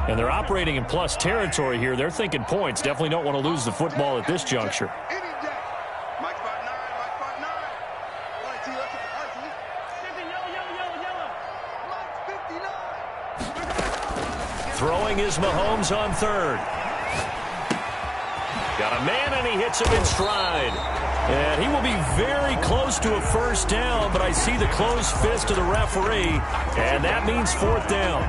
And they're operating in plus territory here. They're thinking points. Definitely don't want to lose the football at this juncture. Throwing is Mahomes on third. Got a man, and he hits him in stride. And he will be very close to a first down, but I see the closed fist of the referee, and that means fourth down.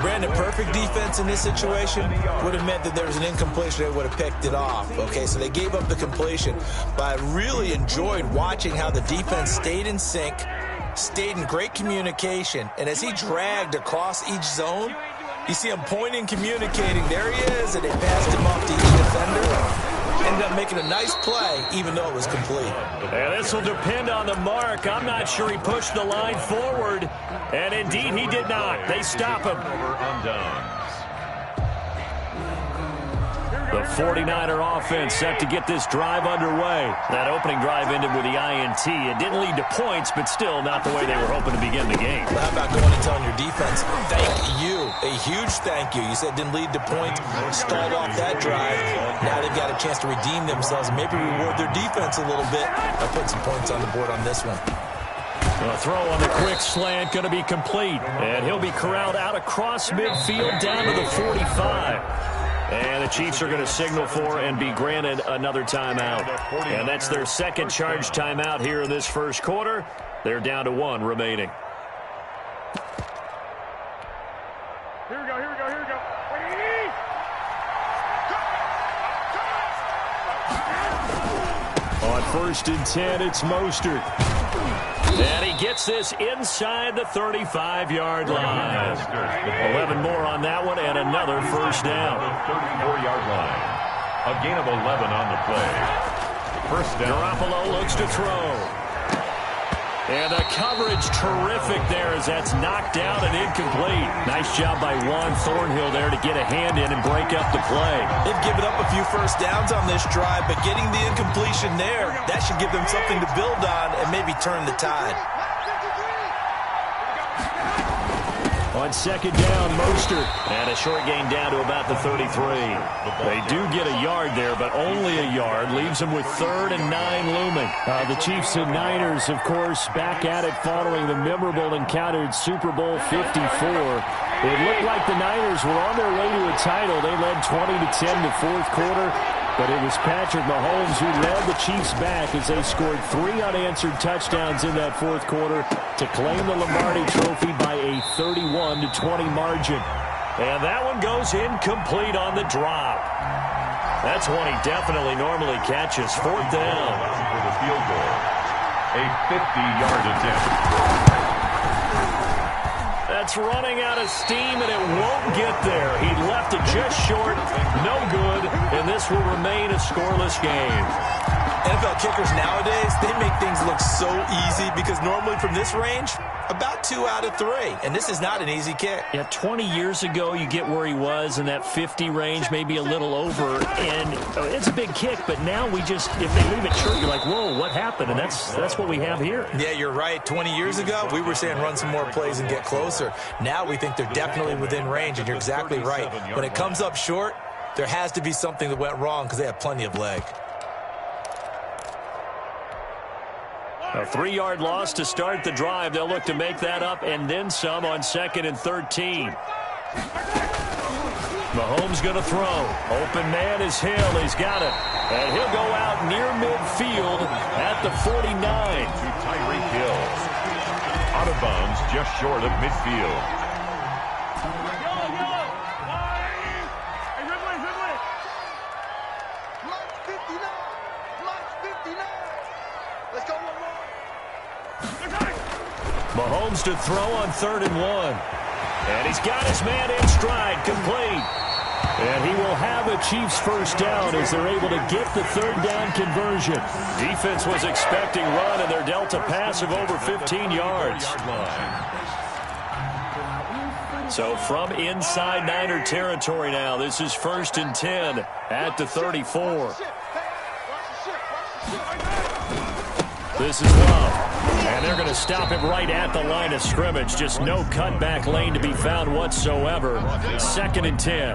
Brandon, perfect defense in this situation would have meant that there was an incompletion. They would have picked it off. Okay, so they gave up the completion, but I really enjoyed watching how the defense stayed in sync, stayed in great communication, and as he dragged across each zone, you see him pointing, communicating. There he is, and they passed him off to each defender. Ended up making a nice play, even though it was complete. And this will depend on the mark. I'm not sure he pushed the line forward. And indeed, he did not. They stop him. The 49er offense set to get this drive underway. That opening drive ended with the INT. It didn't lead to points, but still not the way they were hoping to begin the game. Well, how about going and telling your defense, thank you, a huge thank you. You said it didn't lead to points, stalled off that drive. Now they've got a chance to redeem themselves and maybe reward their defense a little bit by putting some points on the board on this one. A throw on the quick slant going to be complete. And he'll be corralled out across midfield down to the 45. And the Chiefs are going to signal for and be granted another timeout. And that's their second charge timeout here in this first quarter. They're down to one remaining. Here we go, here we go, here we go. On 1st and 10, it's Mostert. And he gets this inside the 35-yard line. 11 more on that one and another first down. 34-yard line. A gain of 11 on the play. First down. Garoppolo looks to throw. And the coverage terrific there as that's knocked down and incomplete. Nice job by Juan Thornhill there to get a hand in and break up the play. They've given up a few first downs on this drive, but getting the incompletion there, that should give them something to build on and maybe turn the tide. On second down, Mostert. And a short gain down to about the 33. They do get a yard there, but only a yard. Leaves them with 3rd and 9 looming. The Chiefs and Niners, of course, back at it following the memorable encounter in Super Bowl 54. It looked like the Niners were on their way to a title. They led 20-10 the fourth quarter. But it was Patrick Mahomes who led the Chiefs back as they scored 3 unanswered touchdowns in that fourth quarter to claim the Lombardi Trophy by a 31-20 margin. And that one goes incomplete on the drop. That's one he definitely normally catches. Fourth down. For the field goal. A 50-yard attempt. That's running out of steam, and it won't get there. He left it just short, no good, and this will remain a scoreless game. NFL kickers nowadays, they make things look so easy because normally from this range, about 2 out of 3. And this is not an easy kick. Yeah, 20 years ago, you get where he was in that 50 range, maybe a little over. And it's a big kick, but now we just, if they leave it short, you're like, whoa, what happened? And that's what we have here. Yeah, you're right. 20 years ago, we were saying run some more plays and get closer. Now we think they're definitely within range, and you're exactly right. When it comes up short, there has to be something that went wrong because they have plenty of leg. A 3-yard loss to start the drive. They'll look to make that up and then some on 2nd and 13. Mahomes going to throw. Open man is Hill. He's got it. And he'll go out near midfield at the 49. To Tyreek Hill. Out of bounds just short of midfield. Mahomes to throw on 3rd and 1. And he's got his man in stride, complete. And he will have a Chiefs first down as they're able to get the 3rd down conversion. Defense was expecting run, and they're dealt a pass of over 15 yards. So from inside Niner territory now, this is 1st and 10 at the 34. This is Love. And they're going to stop him right at the line of scrimmage. Just no cutback lane to be found whatsoever. 2nd and 10.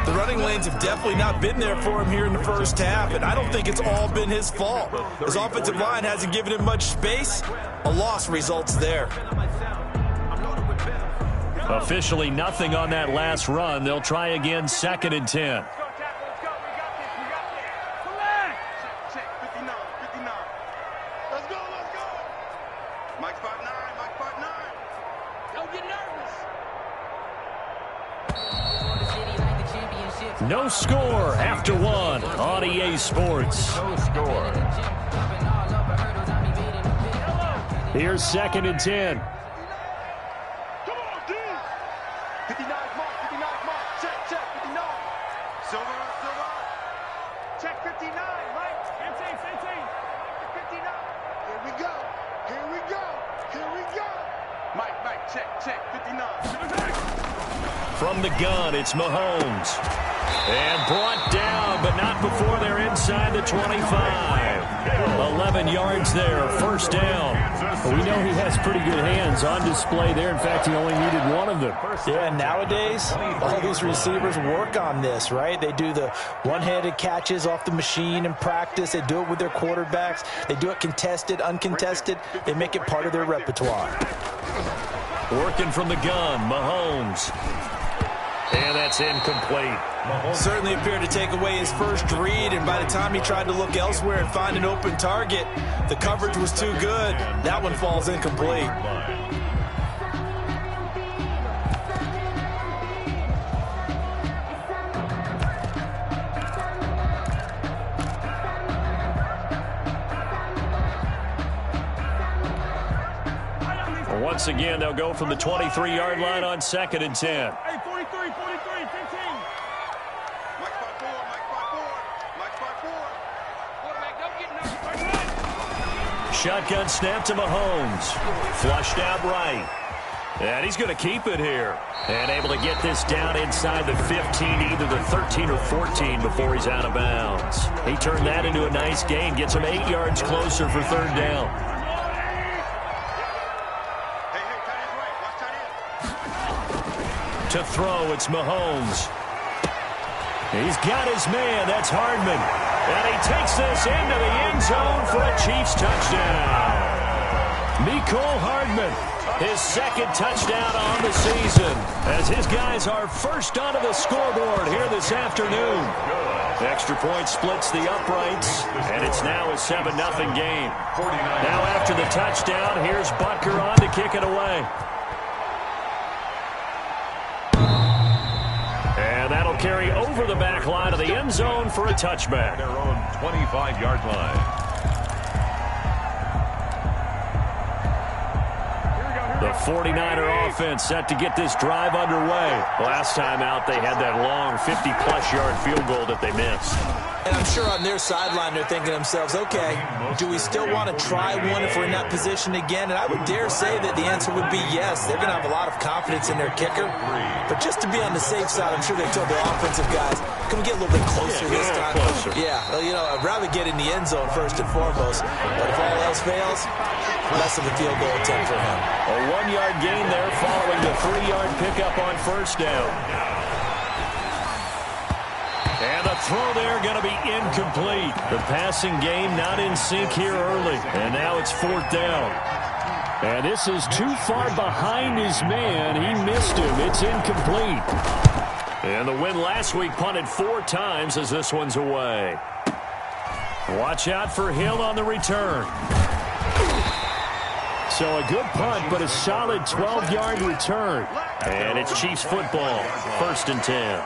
The running lanes have definitely not been there for him here in the first half, and I don't think it's all been his fault. His offensive line hasn't given him much space. A loss results there. Officially nothing on that last run. They'll try again, 2nd and 10. No score after 1 on EA Sports. No score. Here's 2nd and 10. Come on, D. 59 mark, 59 mark. Check, 59. Silver. Check 59, Mike. 15. 59. Here we go. Mike, check, 59. From the gun, it's Mahomes. And brought down, but not before they're inside the 25. 11 yards there, first down. Well, we know he has pretty good hands on display there. In fact, he only needed one of them. Yeah, nowadays, all these receivers work on this, right? They do the one-handed catches off the machine in practice. They do it with their quarterbacks. They do it contested, uncontested. They make it part of their repertoire. Working from the gun, Mahomes. And that's incomplete. Certainly appeared to take away his first read, and by the time he tried to look elsewhere and find an open target, the coverage was too good. That one falls incomplete. Once again, they'll go from the 23-yard line on 2nd and 10. Hey, 43, 15. Mike 5-4. Quarterback, don't get nervous. Shotgun snap to Mahomes. Flushed out right. And he's going to keep it here. And able to get this down inside the 15, either the 13 or 14 before he's out of bounds. He turned that into a nice gain. Gets him 8 yards closer for 3rd down. To throw, it's Mahomes. He's got his man. That's Hardman. And he takes this into the end zone for a Chiefs touchdown. Mecole Hardman, his 2nd touchdown on the season, as his guys are first onto the scoreboard here this afternoon. Extra point splits the uprights, and it's now a 7-0 game. Now after the touchdown, here's Butker on to kick it away. And that'll carry over the back line of the end zone for a touchback. Their own 25-yard line. The 49er offense set to get this drive underway. Last time out, they had that long 50-plus yard field goal that they missed. And I'm sure on their sideline they're thinking to themselves, okay, do we still want to try one if we're in that position again? And I would dare say that the answer would be yes. They're going to have a lot of confidence in their kicker. But just to be on the safe side, I'm sure they told their offensive guys, can we get a little bit closer this time? Closer. Yeah, well, I'd rather get in the end zone first and foremost. But if all else fails, less of a field goal attempt for him. A 1-yard gain there following the 3-yard pickup on first down. And the throw there going to be incomplete. The passing game not in sync here early. And now it's 4th down. And this is too far behind his man. He missed him. It's incomplete. And the win last week punted 4 times as this one's away. Watch out for Hill on the return. So a good punt, but a solid 12-yard return. And it's Chiefs football, 1st and 10.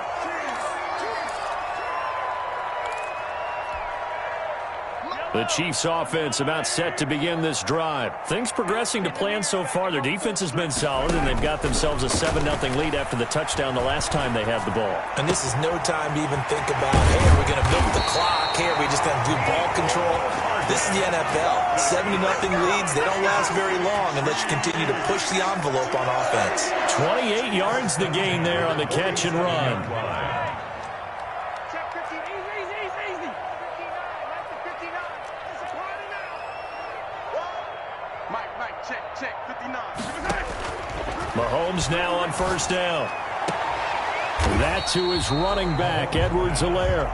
The Chiefs offense about set to begin this drive. Things progressing to plan so far. Their defense has been solid, and they've got themselves a 7-0 lead after the touchdown the last time they had the ball. And this is no time to even think about, hey, are we going to milk the clock? Hey, are we just going to do ball control? This is the NFL. 70-0 leads, they don't last very long unless you continue to push the envelope on offense. 28 yards the gain there on the catch and run. check, 59. Mahomes now on first down. That to his running back, Edwards-Helaire.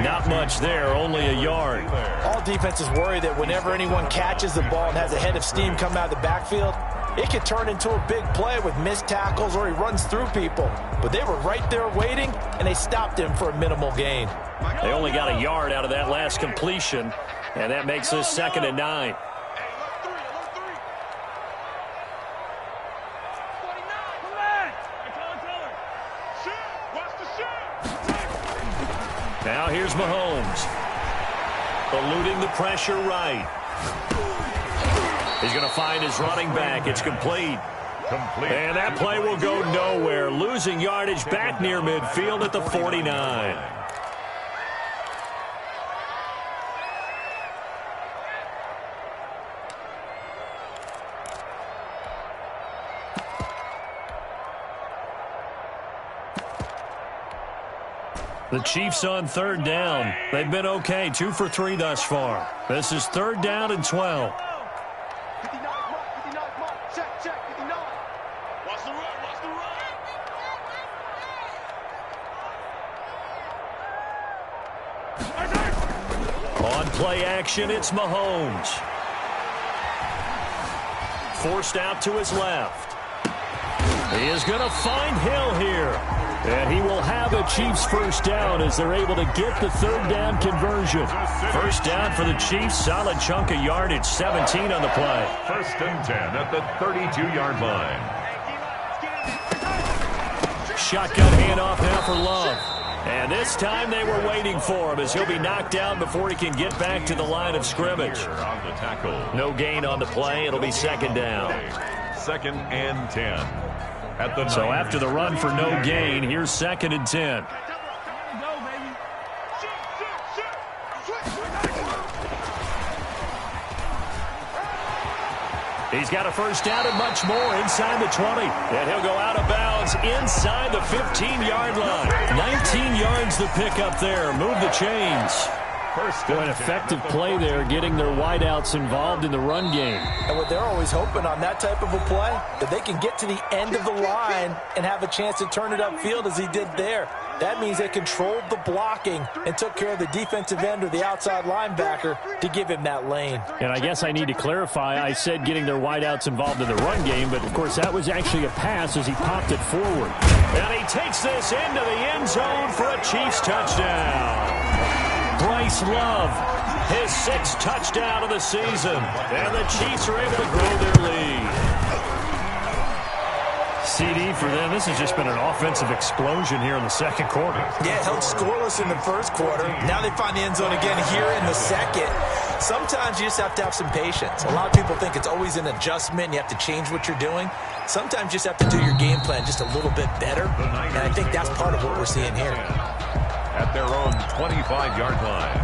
Not much there, only a yard. All defenses worry that whenever anyone catches the ball and has a head of steam come out of the backfield, it could turn into a big play with missed tackles or he runs through people. But they were right there waiting, and they stopped him for a minimal gain. They only got a yard out of that last completion, and that makes this 2nd and 9. Now here's Mahomes. Eluding the pressure right. He's going to find his running back. It's complete. And that play will go nowhere. Losing yardage back near midfield at the 49. The Chiefs on 3rd down. They've been okay, 2 for 3 thus far. This is 3rd down and 12. 59 mark, check, 59. Watch the run, watch the run. On play action, it's Mahomes. Forced out to his left. He is going to find Hill here. And he will have a Chiefs first down as they're able to get the 3rd down conversion. First down for the Chiefs. Solid chunk of yardage. 17 on the play. 1st and 10 at the 32-yard line. Shotgun handoff now for Love. And this time they were waiting for him as he'll be knocked down before he can get back to the line of scrimmage. On the tackle. No gain on the play. It'll be 2nd down. 2nd and 10. At the So 9. after the run for no gain, here's 2nd and 10. He's got a first down and much more inside the 20. And he'll go out of bounds inside the 15-yard line. 19 yards the pickup there. Move the chains. An effective play there, getting their wideouts involved in the run game. And what they're always hoping on that type of a play, that they can get to the end of the line and have a chance to turn it upfield as he did there. That means they controlled the blocking and took care of the defensive end or the outside linebacker to give him that lane. And I guess I need to clarify, I said getting their wideouts involved in the run game, but of course that was actually a pass as he popped it forward. And he takes this into the end zone for a Chiefs touchdown. Bryce Love, his 6th touchdown of the season. And the Chiefs are able to grow their lead. CD for them, this has just been an offensive explosion here in the 2nd quarter. Yeah, held scoreless in the 1st quarter. Now they find the end zone again here in the 2nd. Sometimes you just have to have some patience. A lot of people think it's always an adjustment. You have to change what you're doing. Sometimes you just have to do your game plan just a little bit better. And I think that's part of what we're seeing here. At their own 25-yard line.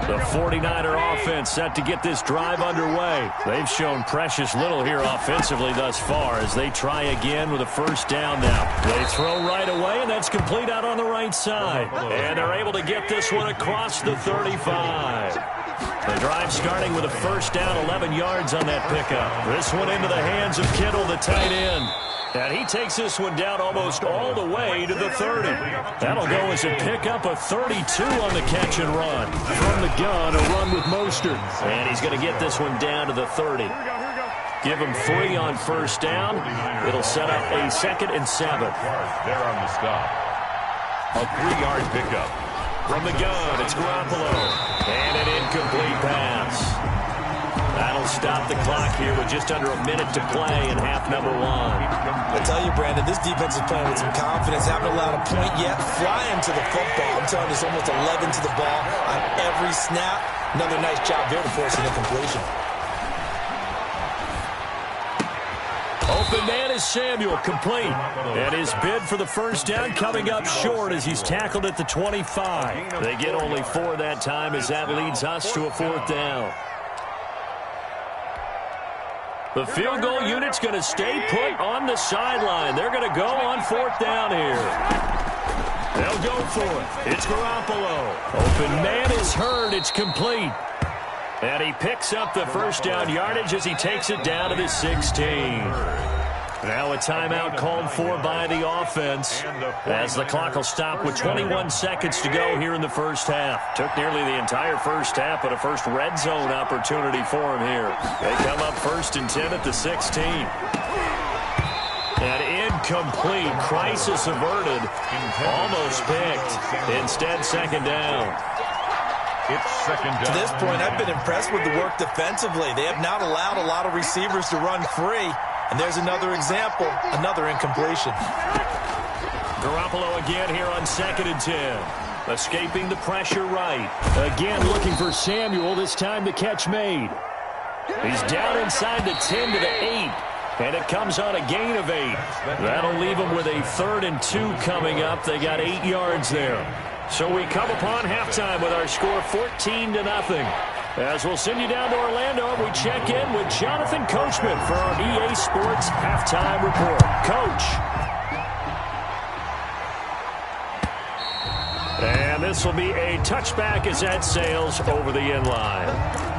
The 49er offense set to get this drive underway. They've shown precious little here offensively thus far as they try again with a first down now. They throw right away, and that's complete out on the right side. And they're able to get this one across the 35. The drive starting with a first down, 11 yards on that pickup. This one into the hands of Kittle, the tight end. And he takes this one down almost all the way to the 30. That'll go as a pickup of 32 on the catch and run. From the gun, a run with Mostert. And he's going to get this one down to the 30. Give him 3 on first down. It'll set up a 2nd and 7. There on the stop. A 3-yard pickup. From the gun, it's Garoppolo. And an incomplete pass. That'll stop the clock here with just under a minute to play in half number 1. I tell you, Brandon, this defense is playing with some confidence. Haven't allowed a point yet. Flying to the football. I'm telling you, it's almost 11 to the ball on every snap. Another nice job there to force an incompletion. Open man is Samuel, complete. And his bid for the first down coming up short as he's tackled at the 25. They get only 4 that time as that leads us to a 4th down. The field goal unit's going to stay put on the sideline. They're going to go on 4th down here. They'll go for it. It's Garoppolo. Open man is heard. It's complete. And he picks up the first down yardage as he takes it down to the 16. Now a timeout called for by the offense as the clock will stop with 21 seconds to go here in the first half. Took nearly the entire first half, but a first red zone opportunity for him here. They come up 1st and 10 at the 16. And incomplete. Crisis averted. Almost picked. Instead, 2nd down. It's 2nd down. To this point, I've been impressed with the work defensively. They have not allowed a lot of receivers to run free. And there's another example, another incompletion. Garoppolo again here on 2nd and 10. Escaping the pressure right. Again looking for Samuel, this time the catch made. He's down inside the 10 to the 8. And it comes on a gain of 8. That'll leave them with a 3rd and 2 coming up. They got 8 yards there. So we come upon halftime with our score 14-0. As we'll send you down to Orlando, we check in with Jonathan Coachman for our EA Sports Halftime Report. Coach. And this will be a touchback as that sails over the end line.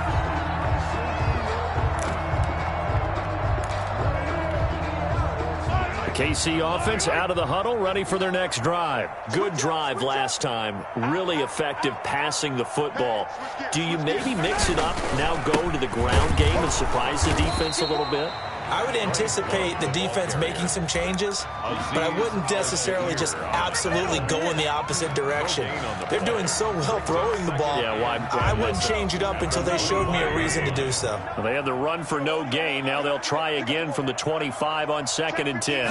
KC offense out of the huddle, ready for their next drive. Good drive last time. Really effective passing the football. Do you maybe mix it up, now go to the ground game and surprise the defense a little bit? I would anticipate the defense making some changes, but I wouldn't necessarily just absolutely go in the opposite direction. They're doing so well throwing the ball. Yeah, why I wouldn't change it up until they showed me a reason to do so. Well, they had the run for no gain. Now they'll try again from the 25 on 2nd and 10.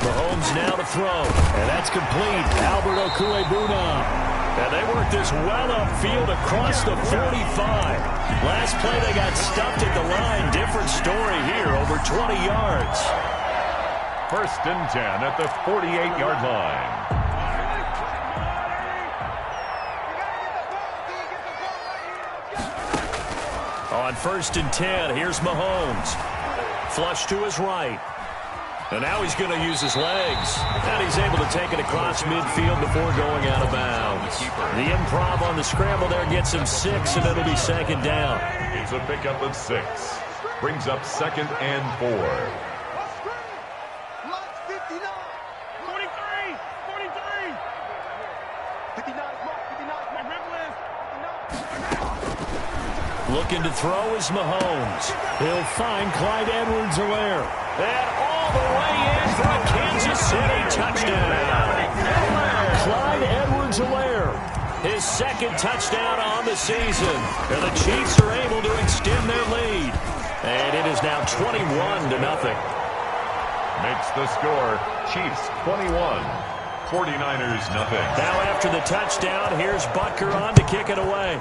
Mahomes now to throw. And that's complete. Albert Okwuegbunam. And they work this well upfield across the 45. Last play they got stuffed at the line. Different story here, over 20 yards. 1st and 10 at the 48-yard line. On 1st and 10, here's Mahomes. Flush to his right. And now he's going to use his legs. And he's able to take it across midfield before going out of bounds. The improv on the scramble there gets him 6, and it'll be 2nd down. It's a pickup of 6. Brings up 2nd and 4. 59. 43. 43. 59. Looking to throw is Mahomes. He'll find Clyde Edwards-Helaire. And all the way in for a Kansas City touchdown. Clyde Edwards-Helaire. His 2nd touchdown on the season. And the Chiefs are able to extend their lead. And it is now 21-0. Makes the score Chiefs 21, 49ers nothing. Now after the touchdown, here's Butker on to kick it away.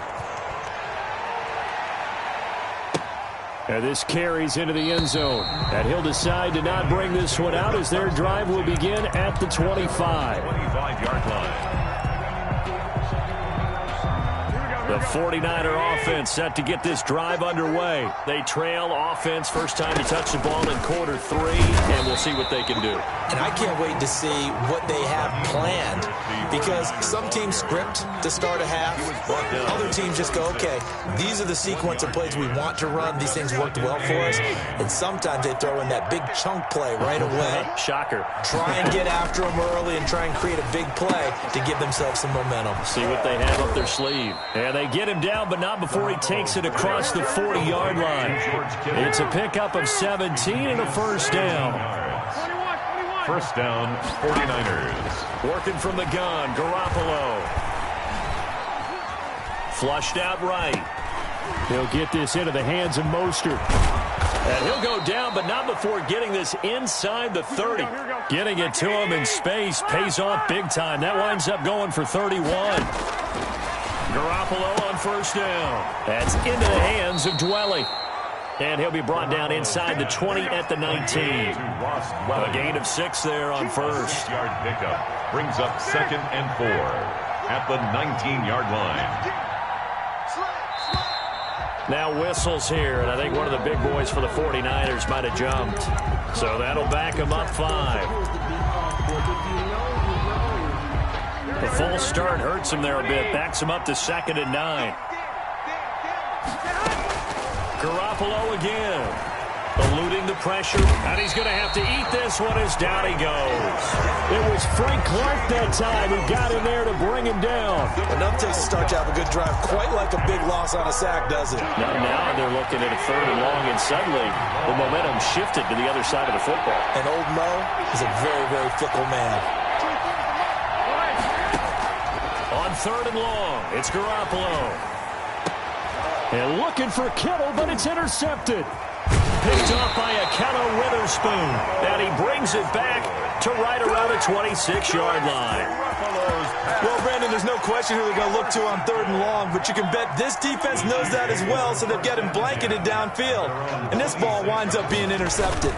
And this carries into the end zone. And he'll decide to not bring this one out as their drive will begin at the 25. 25-yard line. The 49er offense set to get this drive underway. They trail offense first time to touch the ball in quarter 3, and we'll see what they can do. And I can't wait to see what they have planned, because some teams script to start a half. Other teams just go, okay, these are the sequence of plays we want to run. These things worked well for us. And sometimes they throw in that big chunk play right away. Shocker. Try and get after them early and try and create a big play to give themselves some momentum. See what they have up their sleeve. And they get him down, but not before he takes it across the 40-yard line. It's a pickup of 17 and a first down. 1st down, 49ers. Working from the gun, Garoppolo. Flushed out right. He'll get this into the hands of Mostert. And he'll go down, but not before getting this inside the 30. Getting it to him in space pays off big time. That winds up going for 31. Garoppolo on 1st down. That's into the hands of Dwelly. And he'll be brought down inside the 20 at the 19. A gain of 6 there on 1st. 6-yard pickup brings up 2nd and 4 at the 19-yard line. Now whistles here, and I think one of the big boys for the 49ers might have jumped. So that'll back him up 5. The false start hurts him there a bit. Backs him up to 2nd and 9. Garoppolo again. Eluding the pressure, and he's going to have to eat this one as down he goes. It was Frank Clark that time who got in there to bring him down. Enough takes to start to have a good drive, quite like a big loss on a sack, doesn't it? Now they're looking at a 3rd and long, and suddenly the momentum shifted to the other side of the football. And old Mo is a very, very fickle man. On 3rd and long, it's Garoppolo. And looking for Kittle, but it's intercepted. Picked off by Akello Witherspoon. And he brings it back to right around the 26-yard line. Well, Brandon, there's no question who they're going to look to on 3rd and long, but you can bet this defense knows that as well, so they're getting blanketed downfield. And this ball winds up being intercepted.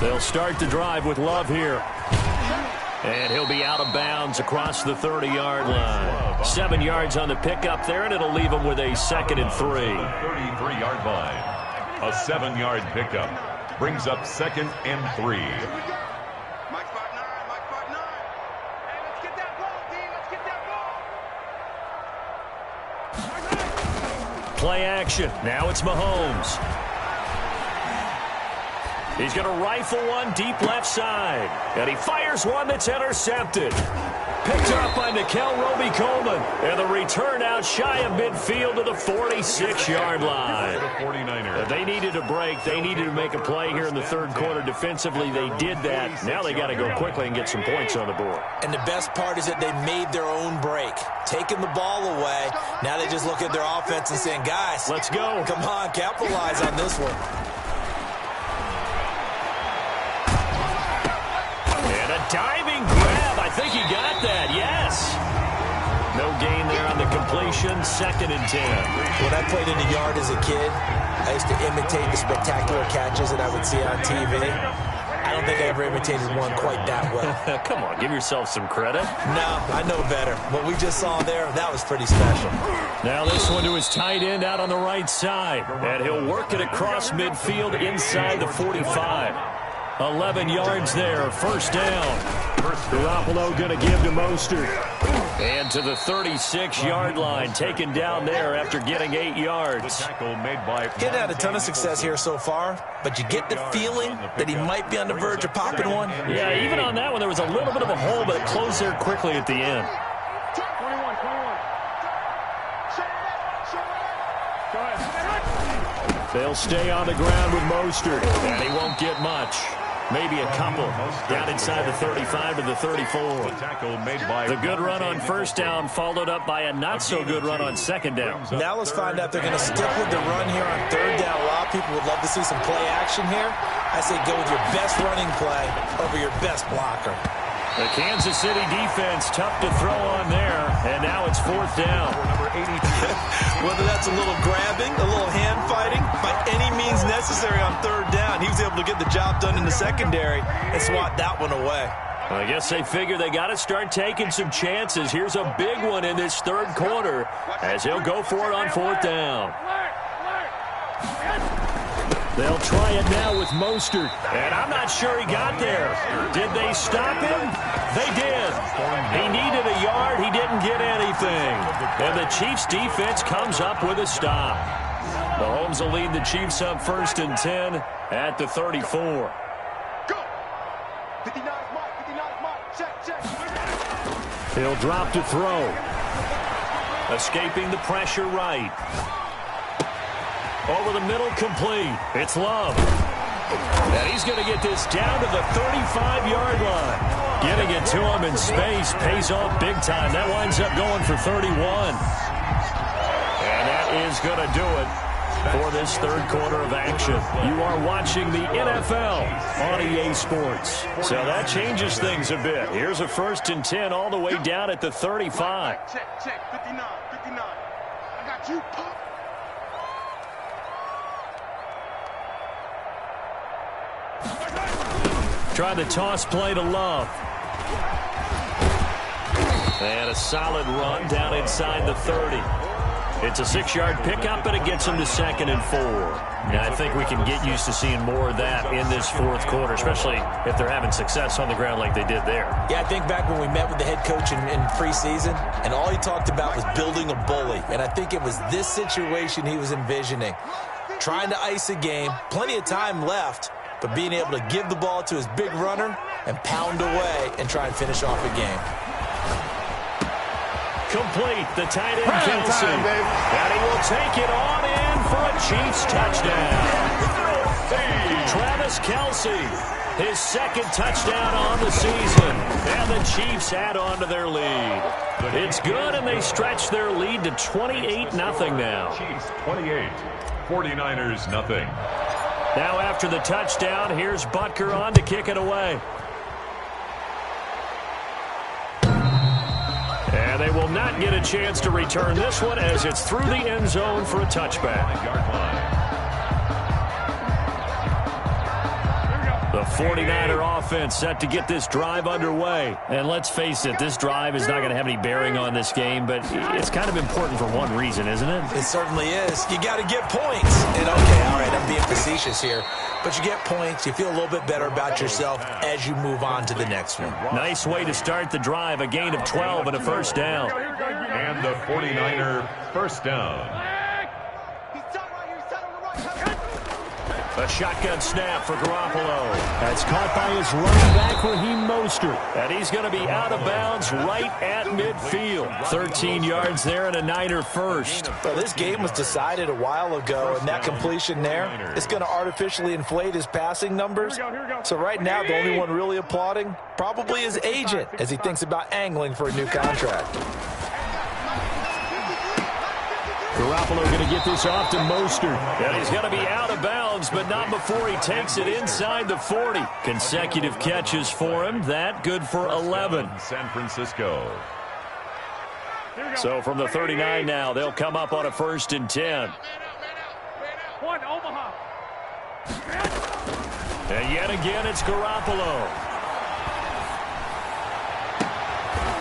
They'll start the drive with Love here. And he'll be out of bounds across the 30-yard line. 7 yards on the pickup there, and it'll leave him with a 2nd and 3. 33-yard line. A 7-yard pickup brings up 2nd and 3. Mike 5-9, Mike 5-9. Hey, let's get that ball, D. Let's get that ball. Play action. Now it's Mahomes. He's going to rifle one deep left side. And he fires one that's intercepted. Picked up by Nickel Roby-Coleman. And the return out shy of midfield to the 46-yard line. They needed a break. They needed to make a play here in the 3rd quarter. Defensively, they did that. Now they got to go quickly and get some points on the board. And the best part is that they made their own break. Taking the ball away. Now they just look at their offense and saying, guys, let's go. Come on, capitalize on this one. Diving grab. I think he got that. Yes. No gain there on the completion. 2nd and 10. When I played in the yard as a kid, I used to imitate the spectacular catches that I would see on TV. I don't think I ever imitated one quite that well. Come on, give yourself some credit. No, I know better. What we just saw there, that was pretty special. Now this one to his tight end out on the right side. And he'll work it across midfield inside the 45. 11 yards there, 1st down. Garoppolo going to give to Mostert. And to the 36-yard line, taken down there after getting 8 yards. He's had a ton of success here so far, but you get the feeling that he might be on the verge of popping one. Yeah, even on that one, there was a little bit of a hole, but it closed there quickly at the end. 21. They'll stay on the ground with Mostert, and he won't get much. Maybe a couple. Down inside the 35 to the 34. The good run on 1st down followed up by a not-so-good run on 2nd down. Now let's find out they're going to stick with the run here on 3rd down. A lot of people would love to see some play action here. I say go with your best running play over your best blocker. The Kansas City defense tough to throw on there, and now it's 4th down. Whether that's a little grabbing, a little hand fighting, by any means necessary on 3rd down, he was able to get the job done in the secondary and swat that one away. I guess they figure they got to start taking some chances. Here's a big one in this 3rd quarter as he'll go for it on 4th down. They'll try it now with Mostert, and I'm not sure he got there. Did they stop him? They did. He needed a yard. He didn't get anything. And the Chiefs' defense comes up with a stop. Mahomes will lead the Chiefs up 1st and 10 at the 34. Go. 59 Mike, 59 Mike. Check. He'll drop to throw. Escaping the pressure right. Over the middle, complete. It's Love. And he's going to get this down to the 35-yard line. Getting it to him in space pays off big time. That winds up going for 31. And that is going to do it for this 3rd quarter of action. You are watching the NFL on EA Sports. So that changes things a bit. Here's a 1st and 10 all the way down at the 35. Check. 59. I got you, Pop. Try the toss play to Love. And a solid run down inside the 30. It's a 6-yard pickup, and it gets them to 2nd and 4. Now, I think we can get used to seeing more of that in this 4th quarter, especially if they're having success on the ground like they did there. Yeah, I think back when we met with the head coach in preseason, and all he talked about was building a bully. And I think it was this situation he was envisioning. trying to ice a game, plenty of time left, but being able to give the ball to his big runner and pound away and try and finish off a game. Complete, the tight end Kelce. And he will take it on in for a Chiefs touchdown. Travis Kelce, his second touchdown on the season. And the Chiefs add on to their lead. It's good, and they stretch their lead to 28-0 now. Chiefs 28, 49ers nothing. Now after the touchdown, here's Butker on to kick it away. And they will not get a chance to return this one as it's through the end zone for a touchback. The 49er offense set to get this drive underway. And let's face it, this drive is not going to have any bearing on this game, but it's kind of important for one reason, isn't it? It certainly is. You got to get points. And okay, all right, I'm being facetious here. But you get points, you feel a little bit better about yourself as you move on to the next one. Nice way to start the drive, a gain of 12 and a first down. And the 49er first down. A shotgun snap for Garoppolo. That's caught by his running back, Raheem Mostert. And he's going to be out of bounds right at midfield. 13 yards there and a Niner first. Well, this game was decided a while ago, and that completion there is going to artificially inflate his passing numbers. So right now, the only one really applauding probably his agent as he thinks about angling for a new contract. Garoppolo going to get this off to Mostert. And he's going to be out of bounds, but not before he takes it inside the 40. Consecutive catches for him. That good for 11. San Francisco. So from the 39 now, they'll come up on a 1st and 10. One, Omaha. And yet again, it's Garoppolo.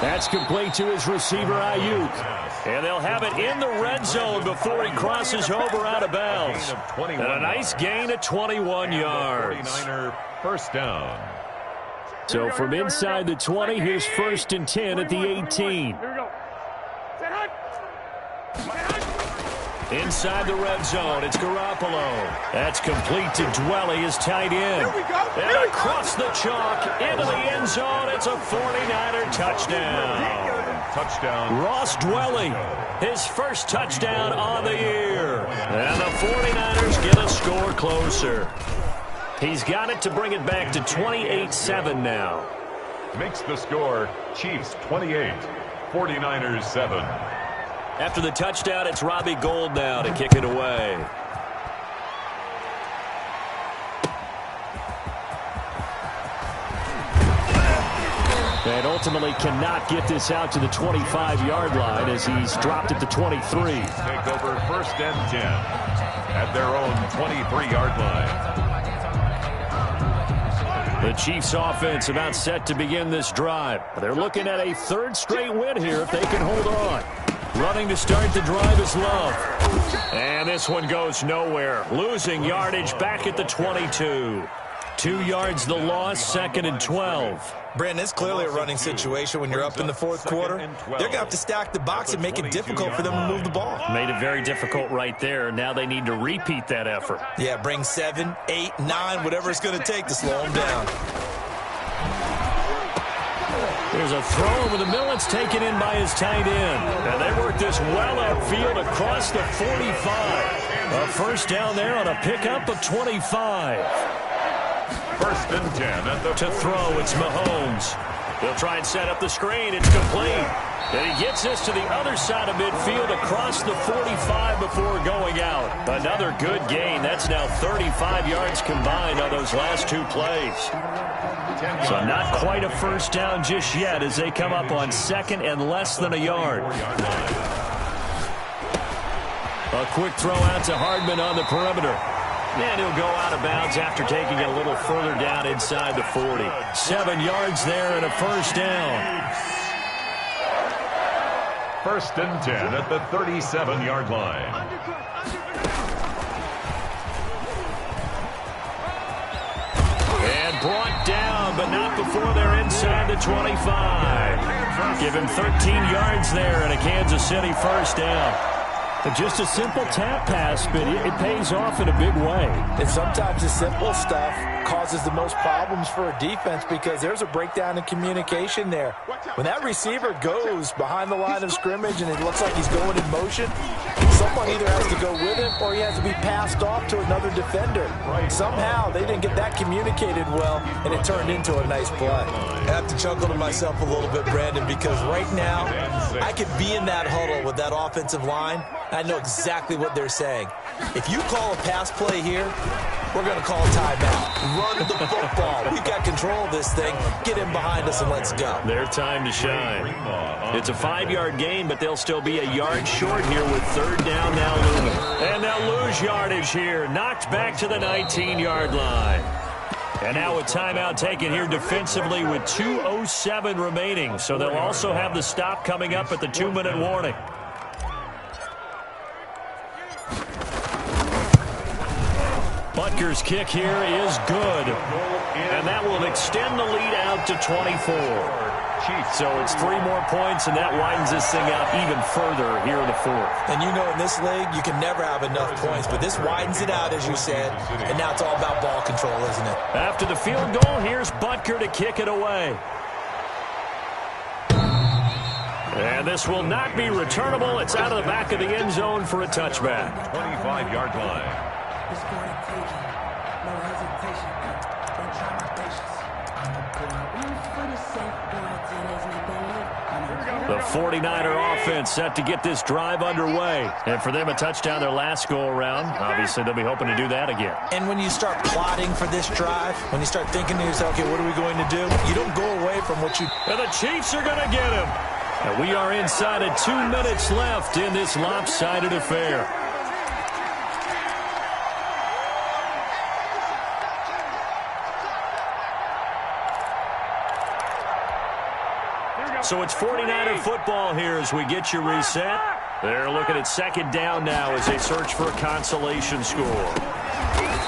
That's complete to his receiver, Ayuk. And they'll have it in the red zone before he crosses over out of bounds. And a nice gain of 21 yards. 49er first down. So from inside the 20, here's 1st and 10 at the 18. Inside the red zone, it's Garoppolo. That's complete to Dwelly, his tight end. And across the chalk, into the end zone, it's a 49er touchdown. Touchdown. Ross Dwelly, his first touchdown on the year. And the 49ers get a score closer. He's got it to bring it back to 28-7 now. Makes the score Chiefs 28, 49ers 7. After the touchdown, it's Robbie Gould now to kick it away. And ultimately cannot get this out to the 25-yard line as he's dropped at the 23. Take over 1st and 10 at their own 23-yard line. The Chiefs offense about set to begin this drive. They're looking at a 3rd straight win here if they can hold on. Running to start the drive is Love. And this one goes nowhere. Losing yardage back at the 22. 2 yards the loss, 2nd and 12. Brandon, it's clearly a running situation when you're up in the 4th quarter. They're going to have to stack the box and make it difficult for them to move the ball. Made it very difficult right there. Now they need to repeat that effort. Yeah, bring 7, 8, 9, whatever it's going to take to slow them down. There's a throw over the middle. It's taken in by his tight end. And they work this well upfield across the 45. A first down there on a pickup of 25. 1st and 10 at the to throw, it's Mahomes. He'll try and set up the screen. It's complete. And he gets this to the other side of midfield across the 45 before going out. Another good gain. That's now 35 yards combined on those last 2 plays. So not quite a first down just yet as they come up on 2nd and less than a yard. A quick throw out to Hardman on the perimeter. And he'll go out of bounds after taking it a little further down inside the 40. 7 yards there and a first down. 1st and 10 at the 37-yard line. And brought down, but not before they're inside the 25. Give him 13 yards there and a Kansas City first down. Just a simple tap pass, but it pays off in a big way. And sometimes the simple stuff causes the most problems for a defense because there's a breakdown in communication there. When that receiver goes behind the line of scrimmage and it looks like he's going in motion, someone either has to go with him or he has to be passed off to another defender. Somehow they didn't get that communicated well, and it turned into a nice play. I have to chuckle to myself a little bit, Brandon, because right now I could be in that huddle with that offensive line. I know exactly what they're saying. If you call a pass play here, we're going to call a timeout. Run the football. We've got control of this thing. Get in behind us and let's go. Their time to shine. It's a 5-yard gain, but they'll still be a yard short here with third down now looming. And they'll lose yardage here. Knocked back to the 19-yard line. And now a timeout taken here defensively with 2:07 remaining. So they'll also have the stop coming up at the 2-minute warning. Butker's kick here is good. And that will extend the lead out to 24. So it's 3 more points, and that widens this thing out even further here in the fourth. And you know in this league, you can never have enough points, but this widens it out, as you said, and now it's all about ball control, isn't it? After the field goal, here's Butker to kick it away. And this will not be returnable. It's out of the back of the end zone for a touchback. 25-yard line. It's going to take it. No hesitation. Don't try my patience. I'm going to pull out one for the safe. The 49er offense set to get this drive underway. And for them, a touchdown their last go-around. Obviously, they'll be hoping to do that again. And when you start plotting for this drive, when you start thinking to yourself, okay, what are we going to do? You don't go away from what you... And the Chiefs are going to get him. And we are inside of 2 minutes left in this lopsided affair. So it's 49er football here as we get you reset. They're looking at second down now as they search for a consolation score.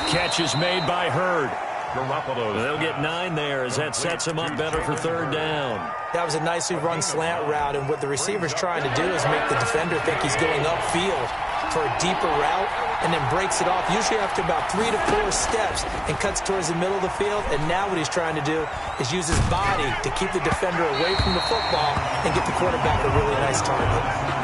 Catch is made by Hurd. They'll get 9 there as that sets them up better for third down. That was a nicely run slant route, and what the receiver's trying to do is make the defender think he's going upfield for a deeper route and then breaks it off, usually after about 3 to 4 steps, and cuts towards the middle of the field. And now what he's trying to do is use his body to keep the defender away from the football and get the quarterback a really nice target.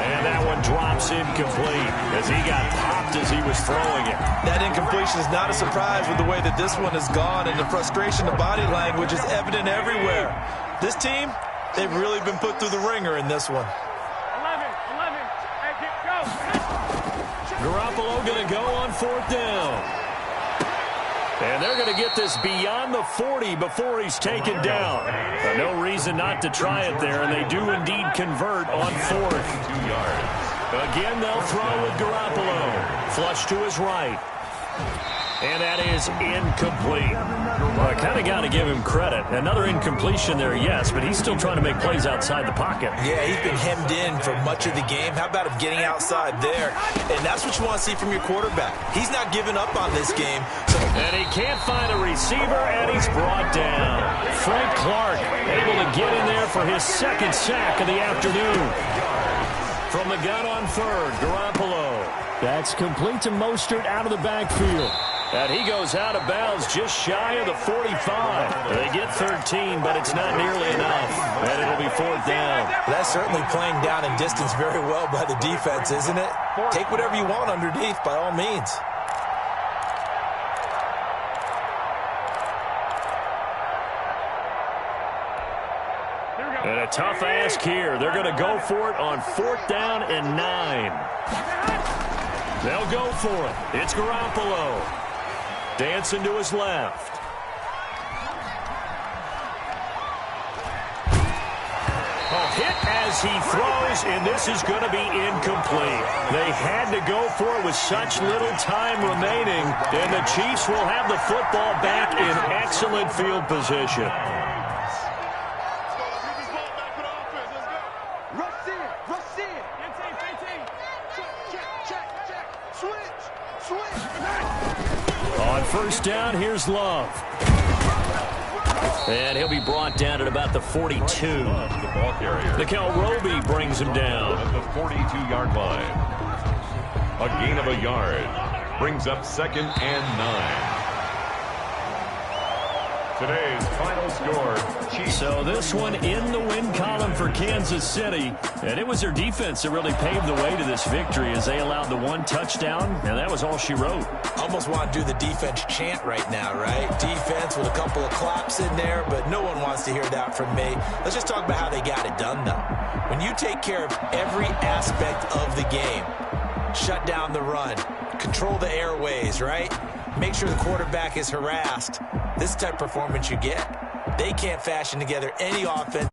And that one drops incomplete as he got popped as he was throwing it. That incompletion is not a surprise with the way that this one has gone, and the frustration, the body language is evident everywhere. This team, they've really been put through the ringer in this one. 11, hey, go. Garoppolo going to go on fourth down. And they're going to get this beyond the 40 before he's taken down. No reason not to try it there, and they do indeed convert on fourth. 2 yards. Again, they'll throw with Garoppolo. Flush to his right. And that is incomplete. Well, I kind of got to give him credit. Another incompletion there, yes, but he's still trying to make plays outside the pocket. Yeah, he's been hemmed in for much of the game. How about him getting outside there? And that's what you want to see from your quarterback. He's not giving up on this game. And he can't find a receiver, and he's brought down. Frank Clark able to get in there for his second sack of the afternoon. From the gun on third, Garoppolo. That's complete to Mostert out of the backfield. And he goes out of bounds just shy of the 45. They get 13, but it's not nearly enough. And it'll be fourth down. That's certainly playing down in distance very well by the defense, isn't it? Take whatever you want underneath, by all means. And a tough ask here. They're going to go for it on fourth down and 9. They'll go for it. It's Garoppolo. Dancing to his left. Hit as he throws, and this is going to be incomplete. They had to go for it with such little time remaining, and the Chiefs will have the football back in excellent field position. On first down, here's Love. And he'll be brought down at about the 42. The ball carrier. Nickel Roby brings him down. At the 42-yard line. A gain of a yard. Brings up 2nd and 9. Today's final score, Chiefs. So this one in the win column for Kansas City. And it was their defense that really paved the way to this victory as they allowed the 1 touchdown. And that was all she wrote. Almost want to do the defense chant right now, right? Defense with a couple of claps in there, but no one wants to hear that from me. Let's just talk about how they got it done, though. When you take care of every aspect of the game, shut down the run, control the airways, right? Make sure the quarterback is harassed. This type of performance you get. They can't fashion together any offense.